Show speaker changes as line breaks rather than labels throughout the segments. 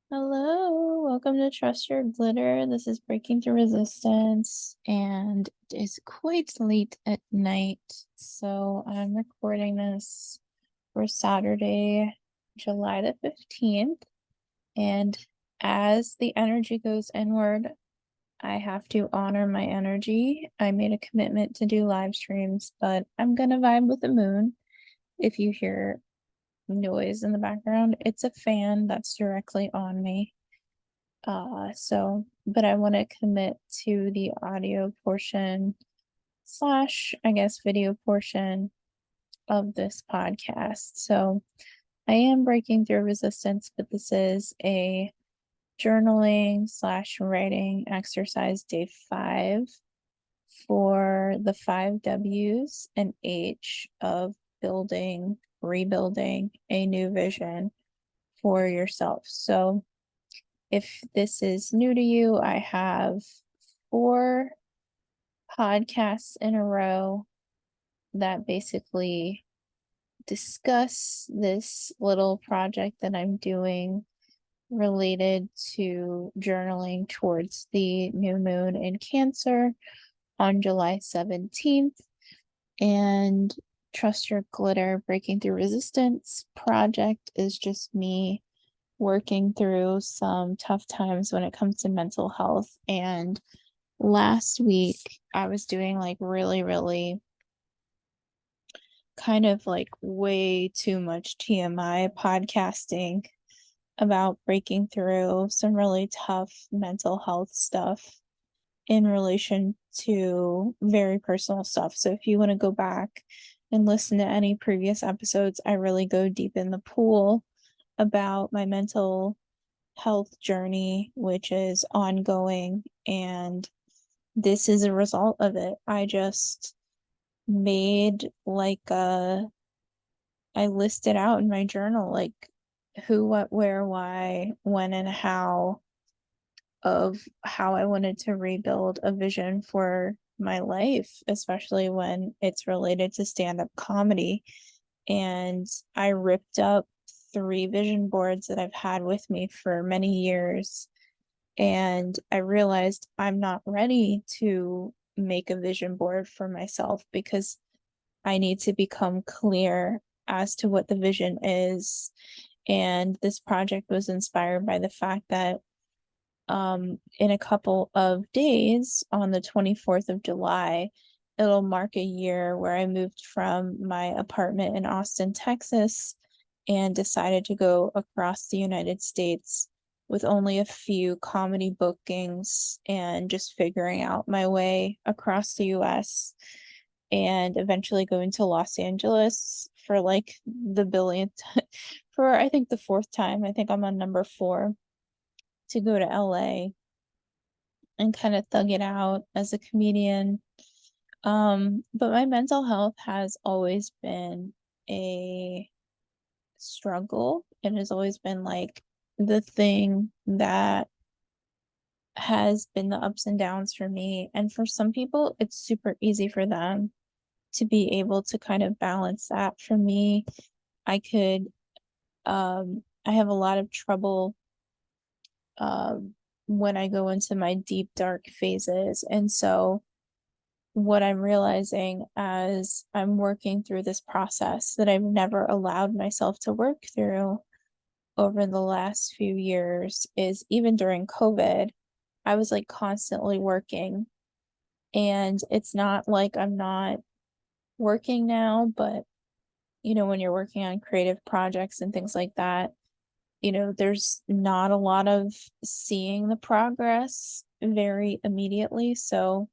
Hello, welcome to Trust Your Glitter. This is Breaking Through Resistance, and it is quite late at night, so I'm recording this for Saturday, July the 15th. And as the energy goes inward, I have to honor my energy. I made a commitment to do live streams, but I'm gonna vibe with the moon. If you hear noise in the background, it's a fan that's directly on me. But I want to commit to the audio portion slash, I guess, video portion of this podcast. So I am breaking through resistance, but this is a journaling slash writing exercise day 5 for the 5 W's and H of building, rebuilding a new vision for yourself. So if this is new to you, I have 4 podcasts in a row that basically discuss this little project that I'm doing related to journaling towards the new moon in Cancer on July 17th. And Trust Your Glitter Breaking Through Resistance project is just me working through some tough times when it comes to mental health. And last week, I was doing like really kind of like way too much TMI podcasting about breaking through some really tough mental health stuff in relation to very personal stuff. So if you want to go back and listen to any previous episodes, I really go deep in the pool about my mental health journey, which is ongoing. And this is a result of it. I just made I listed out in my journal, like who, what, where, why, when, and how of how I wanted to rebuild a vision for my life, especially when it's related to stand-up comedy. And I ripped up 3 vision boards that I've had with me for many years. And I realized I'm not ready to make a vision board for myself because I need to become clear as to what the vision is. And this project was inspired by the fact that in a couple of days, on the 24th of July, it'll mark a year where I moved from my apartment in Austin, Texas, and decided to go across the United States with only a few comedy bookings and just figuring out my way across the US and eventually going to Los Angeles for like the billionth for I think the 4th time. I think I'm on number 4 to go to LA and kind of thug it out as a comedian. But my mental health has always been a struggle. It has always been like the thing that has been the ups and downs for me. And for some people, it's super easy for them to be able to kind of balance that. For me, I have a lot of trouble when I go into my deep dark phases. And so what I'm realizing as I'm working through this process that I've never allowed myself to work through over the last few years is even during COVID, I was like constantly working. And it's not like I'm not working now, but when you're working on creative projects and things like that, there's not a lot of seeing the progress very immediately. So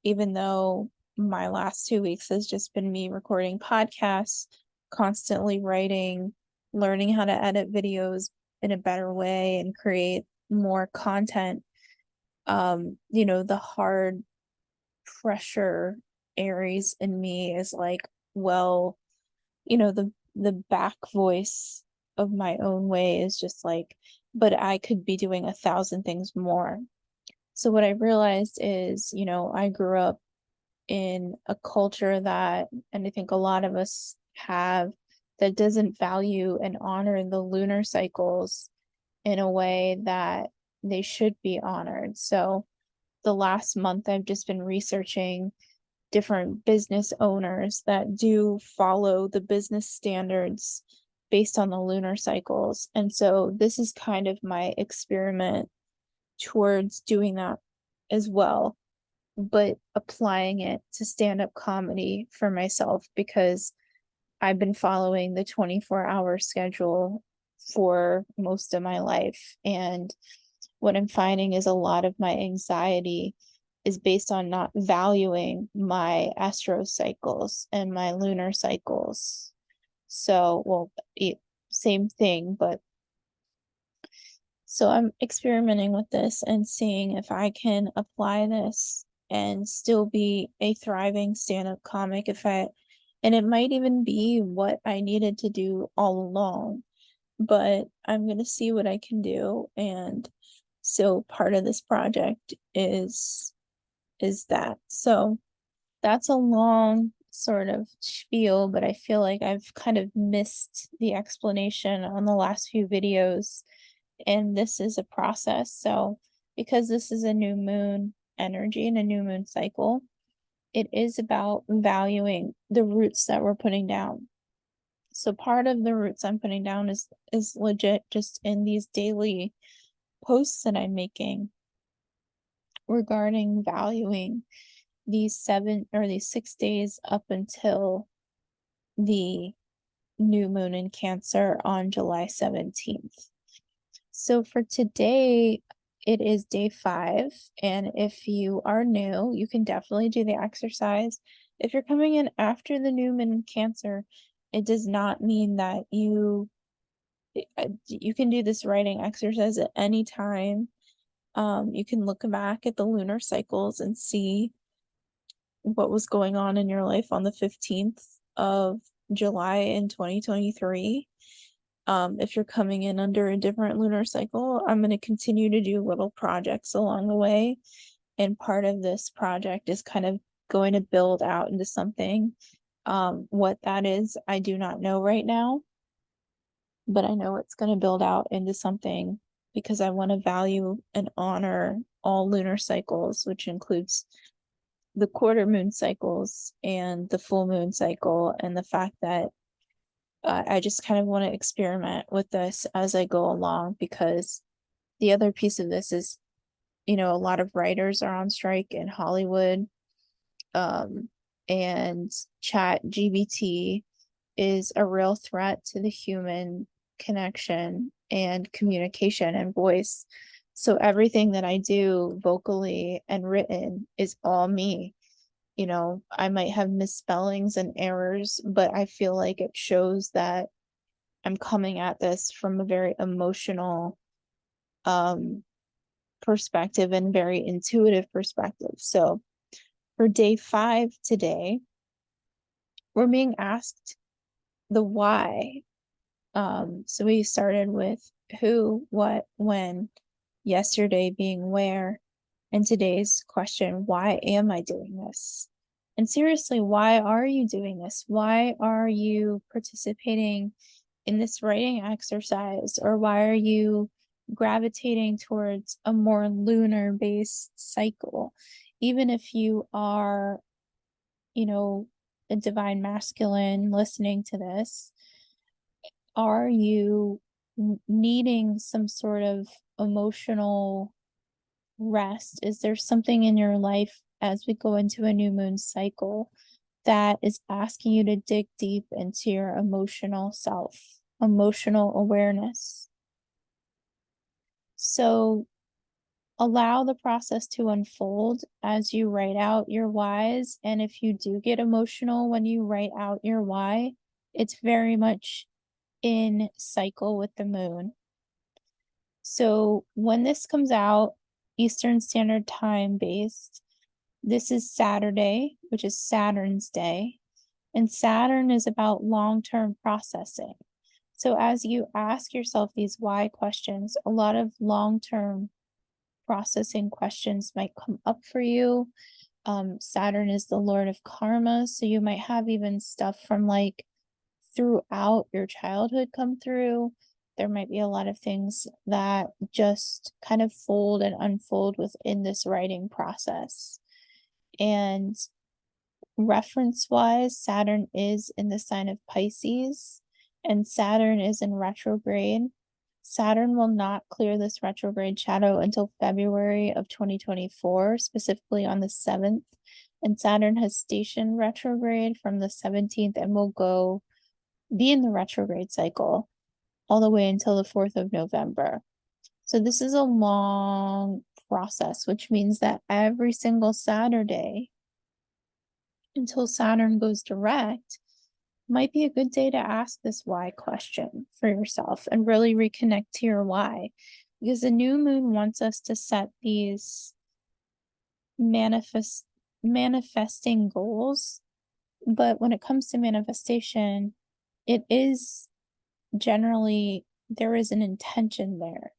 even though my last 2 weeks has just been me recording podcasts, constantly writing, learning how to edit videos in a better way and create more content, the hard pressure Aries in me is like, well, the back voice of my own way is just like, but I could be doing 1,000 things more. So what I realized is, I grew up in a culture that, and I think a lot of us have, that doesn't value and honor the lunar cycles. in a way that they should be honored. So the last month, I've just been researching different business owners that do follow the business standards based on the lunar cycles. And so this is kind of my experiment towards doing that as well, but applying it to stand-up comedy for myself, because I've been following the 24-hour schedule for most of my life. And what I'm finding is a lot of my anxiety is based on not valuing my astro cycles and my lunar cycles. So, well, same thing, but so I'm experimenting with this and seeing if I can apply this and still be a thriving stand-up comic and it might even be what I needed to do all along, but I'm going to see what I can do. And so part of this project is that. So that's a long sort of spiel, but I feel like I've kind of missed the explanation on the last few videos, and this is a process. So because this is a new moon energy and a new moon cycle, it is about valuing the roots that we're putting down. So part of the roots I'm putting down is legit just in these daily posts that I'm making regarding valuing these 6 days up until the new moon in Cancer on July 17th. So for today, it is day 5. And if you are new, you can definitely do the exercise. If you're coming in after the new moon in Cancer, it does not mean that you can do this writing exercise at any time. You can look back at the lunar cycles and see what was going on in your life on the 15th of July in 2023. If you're coming in under a different lunar cycle, I'm going to continue to do little projects along the way. And part of this project is kind of going to build out into something. What that is, I do not know right now, but I know it's going to build out into something because I want to value and honor all lunar cycles, which includes the quarter moon cycles and the full moon cycle, and the fact that I just kind of want to experiment with this as I go along, because the other piece of this is, a lot of writers are on strike in Hollywood, and chat GBT is a real threat to the human connection and communication and voice. So everything that I do vocally and written is all me. I might have misspellings and errors, but I feel like it shows that I'm coming at this from a very emotional perspective and very intuitive perspective. So for day 5 today, we're being asked the why. So we started with who, what, when, yesterday being where, and today's question, why am I doing this? And seriously, why are you doing this? Why are you participating in this writing exercise? Or why are you gravitating towards a more lunar based cycle? Even if you are, a divine masculine listening to this, are you needing some sort of emotional rest? Is there something in your life as we go into a new moon cycle that is asking you to dig deep into your emotional self, emotional awareness? So allow the process to unfold as you write out your whys. And if you do get emotional when you write out your why, it's very much in cycle with the moon. So when this comes out, Eastern Standard Time based, this is Saturday, which is Saturn's day. And Saturn is about long-term processing. So as you ask yourself these why questions, a lot of long-term processing questions might come up for you. Saturn is the Lord of karma, so you might have even stuff from like throughout your childhood come through. There might be a lot of things that just kind of fold and unfold within this writing process. And reference wise, Saturn is in the sign of Pisces, and Saturn is in retrograde. Saturn will not clear this retrograde shadow until February of 2024, specifically on the 7th. And Saturn has stationed retrograde from the 17th and will be in the retrograde cycle all the way until the 4th of November. So this is a long process, which means that every single Saturday until Saturn goes direct might be a good day to ask this why question for yourself and really reconnect to your why. Because the new moon wants us to set these manifesting goals. But when it comes to manifestation, it is generally there is an intention there.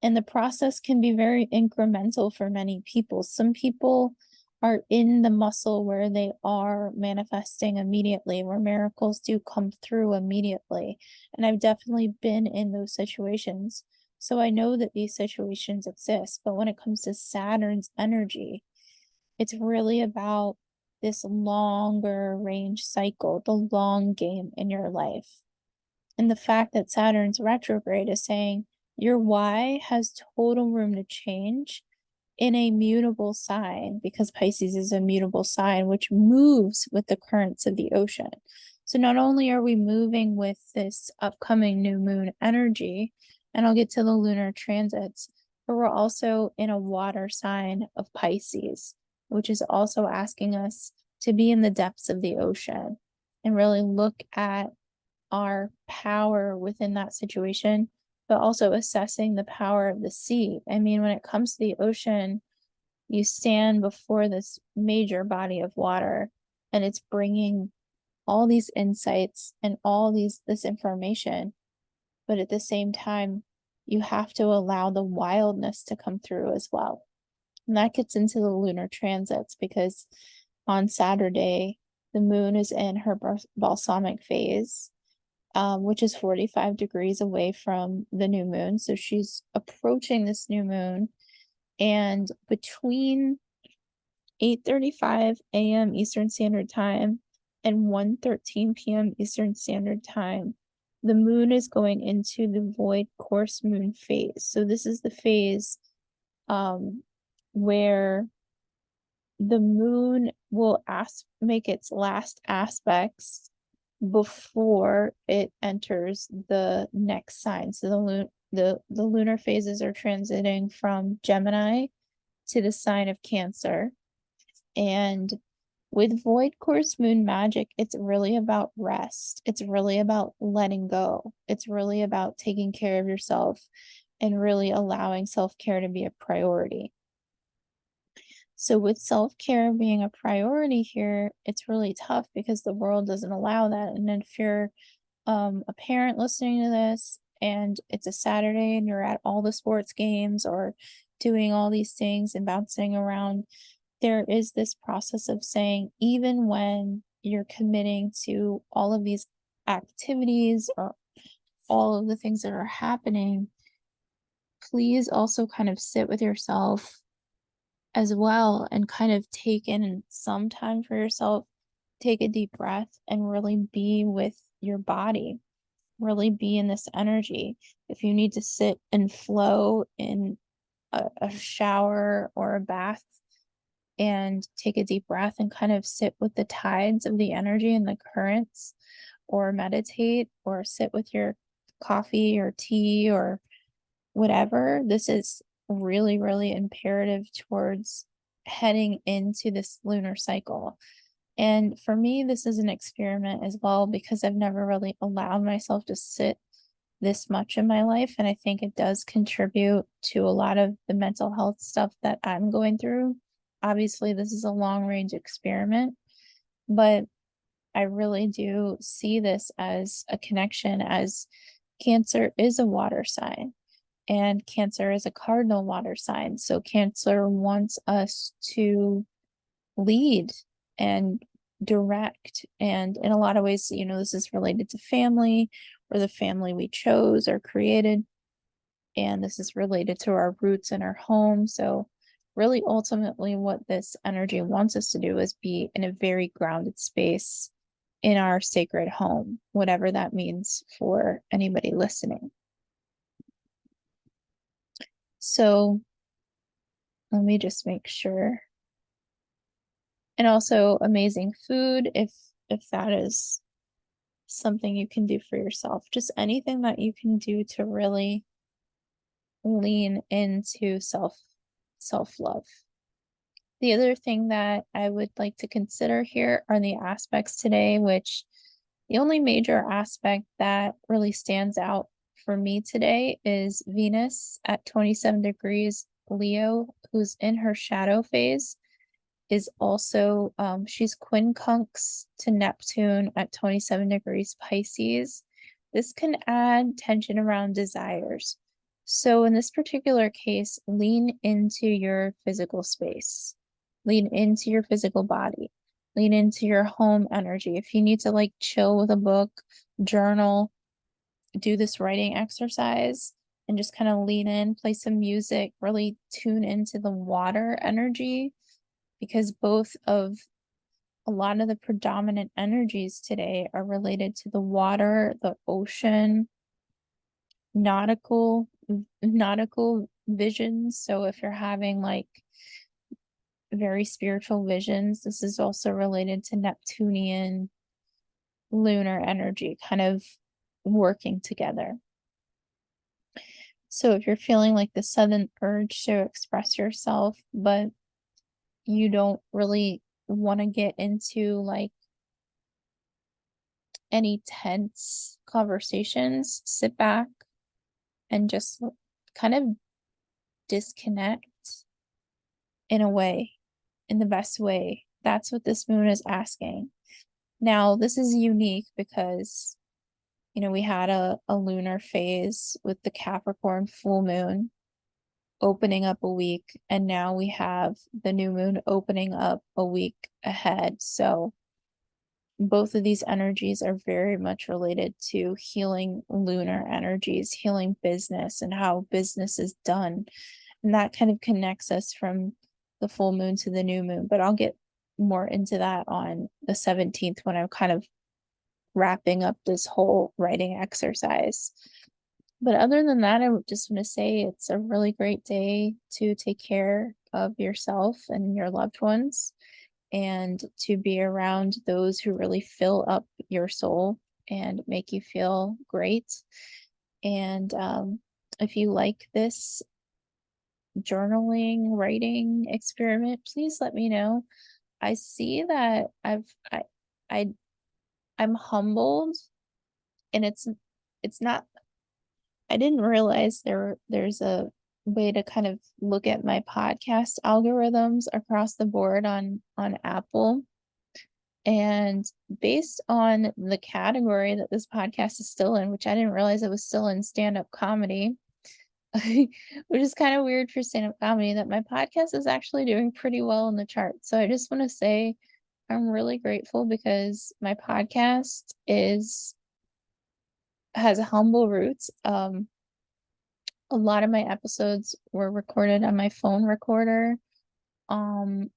And the process can be very incremental for many people. Some people are in the muscle where they are manifesting immediately, where miracles do come through immediately. And I've definitely been in those situations. So I know that these situations exist. But when it comes to Saturn's energy, it's really about this longer range cycle, the long game in your life. And the fact that Saturn's retrograde is saying your why has total room to change in a mutable sign, because Pisces is a mutable sign which moves with the currents of the ocean. So not only are we moving with this upcoming new moon energy, and I'll get to the lunar transits, but we're also in a water sign of Pisces, which is also asking us to be in the depths of the ocean and really look at our power within that situation, but also assessing the power of the sea. I mean, when it comes to the ocean, you stand before this major body of water and it's bringing all these insights and this information, but at the same time, you have to allow the wildness to come through as well. And that gets into the lunar transits, because on Saturday, the moon is in her balsamic phase, which is 45 degrees away from the new moon. So she's approaching this new moon, and between 8:35 a.m. Eastern Standard Time and 1:13 p.m. Eastern Standard Time, the moon is going into the void course moon phase. So this is the phase where the moon will make its last aspects before it enters the next sign. So the lunar phases are transiting from Gemini to the sign of Cancer. And with void course moon magic, it's really about rest. It's really about letting go. It's really about taking care of yourself and really allowing self-care to be a priority. So with self-care being a priority here, it's really tough because the world doesn't allow that. And if you're a parent listening to this and it's a Saturday and you're at all the sports games or doing all these things and bouncing around, there is this process of saying, even when you're committing to all of these activities or all of the things that are happening, please also kind of sit with yourself as well and kind of take in some time for yourself, take a deep breath and really be with your body, really be in this energy. If you need to sit and flow in a shower or a bath and take a deep breath and kind of sit with the tides of the energy and the currents, or meditate, or sit with your coffee or tea or whatever, this is really, really imperative towards heading into this lunar cycle. And for me, this is an experiment as well, because I've never really allowed myself to sit this much in my life. And I think it does contribute to a lot of the mental health stuff that I'm going through. Obviously, this is a long range experiment, but I really do see this as a connection, as Cancer is a water sign. And Cancer is a cardinal water sign. So Cancer wants us to lead and direct. And in a lot of ways, this is related to family or the family we chose or created. And this is related to our roots and our home. So really ultimately what this energy wants us to do is be in a very grounded space in our sacred home, whatever that means for anybody listening. So let me just make sure. And also amazing food if that is something you can do for yourself. Just anything that you can do to really lean into self-love. The other thing that I would like to consider here are the aspects today, which the only major aspect that really stands out for me today is Venus at 27 degrees Leo, who's in her shadow phase, is also, she's quincunx to Neptune at 27 degrees Pisces. This can add tension around desires. So in this particular case, lean into your physical space, lean into your physical body, lean into your home energy. If you need to like chill with a book, journal, do this writing exercise, and just kind of lean in, play some music, really tune into the water energy, because both of a lot of the predominant energies today are related to the water, the ocean, nautical visions. So if you're having like very spiritual visions, this is also related to Neptunian lunar energy kind of working together. So if you're feeling like the sudden urge to express yourself, but you don't really want to get into like any tense conversations, sit back and just kind of disconnect in a way, in the best way. That's what this moon is asking. Now, this is unique because, we had a lunar phase with the Capricorn full moon opening up a week, and now we have the new moon opening up a week ahead. So both of these energies are very much related to healing lunar energies, healing business and how business is done. And that kind of connects us from the full moon to the new moon. But I'll get more into that on the 17th when I'm kind of wrapping up this whole writing exercise. But other than that, I just want to say it's a really great day to take care of yourself and your loved ones, and to be around those who really fill up your soul and make you feel great. And if you like this journaling, writing experiment, please let me know. I see that I I'm humbled, and it's not, I didn't realize there's a way to kind of look at my podcast algorithms across the board on Apple. And based on the category that this podcast is still in, which I didn't realize it was still in stand-up comedy, which is kind of weird for stand-up comedy, that my podcast is actually doing pretty well in the charts. So I just want to say I'm really grateful because my podcast has humble roots. A lot of my episodes were recorded on my phone recorder. And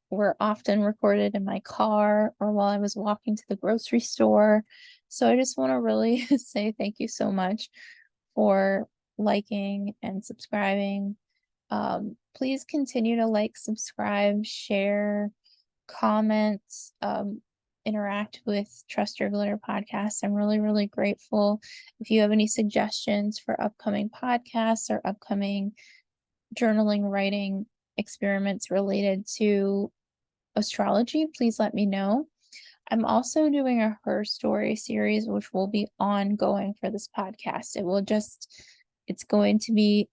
were often recorded in my car or while I was walking to the grocery store. So I just want to really say thank you so much for liking and subscribing. Please continue to like, subscribe, share, comment, interact with Trust Your Glitter podcast. I'm really, really grateful. If you have any suggestions for upcoming podcasts or upcoming journaling, writing experiments related to astrology, please let me know. I'm also doing a Her Story series, which will be ongoing for this podcast. It's going to be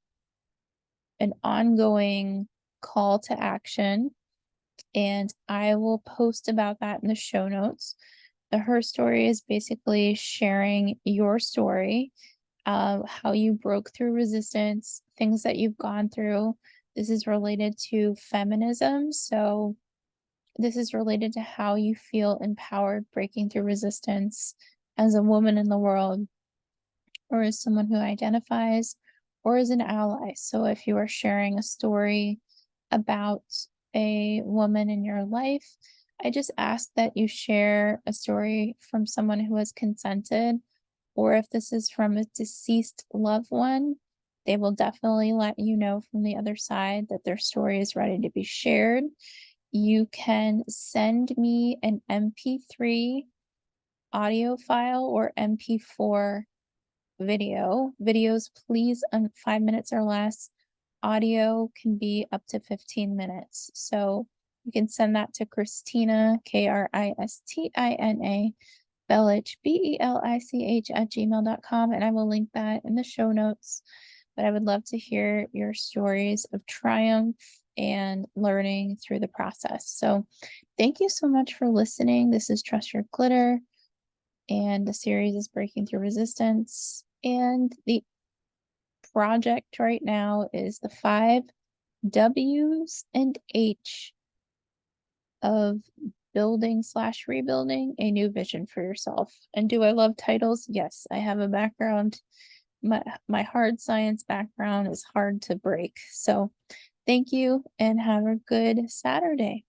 an ongoing call to action, and I will post about that in the show notes. The Her Story is basically sharing your story, how you broke through resistance, things that you've gone through. This is related to feminism. So this is related to how you feel empowered breaking through resistance as a woman in the world, or as someone who identifies, or as an ally. So if you are sharing a story about a woman in your life, I just ask that you share a story from someone who has consented, or if this is from a deceased loved one, they will definitely let you know from the other side that their story is ready to be shared. You can send me an MP3 audio file or MP4 video. Videos, please, 5 minutes or less. Audio can be up to 15 minutes. So you can send that to Kristina, Kristina, Belich, Belich at gmail.com, and I will link that in the show notes. But I would love to hear your stories of triumph and learning through the process. So thank you so much for listening. This is Trust Your Glitter, and the series is Breaking Through Resistance. And the project right now is the 5 W's and H of building/rebuilding a new vision for yourself. And do I love titles? Yes, I have a background. My hard science background is hard to break. So thank you and have a good Saturday.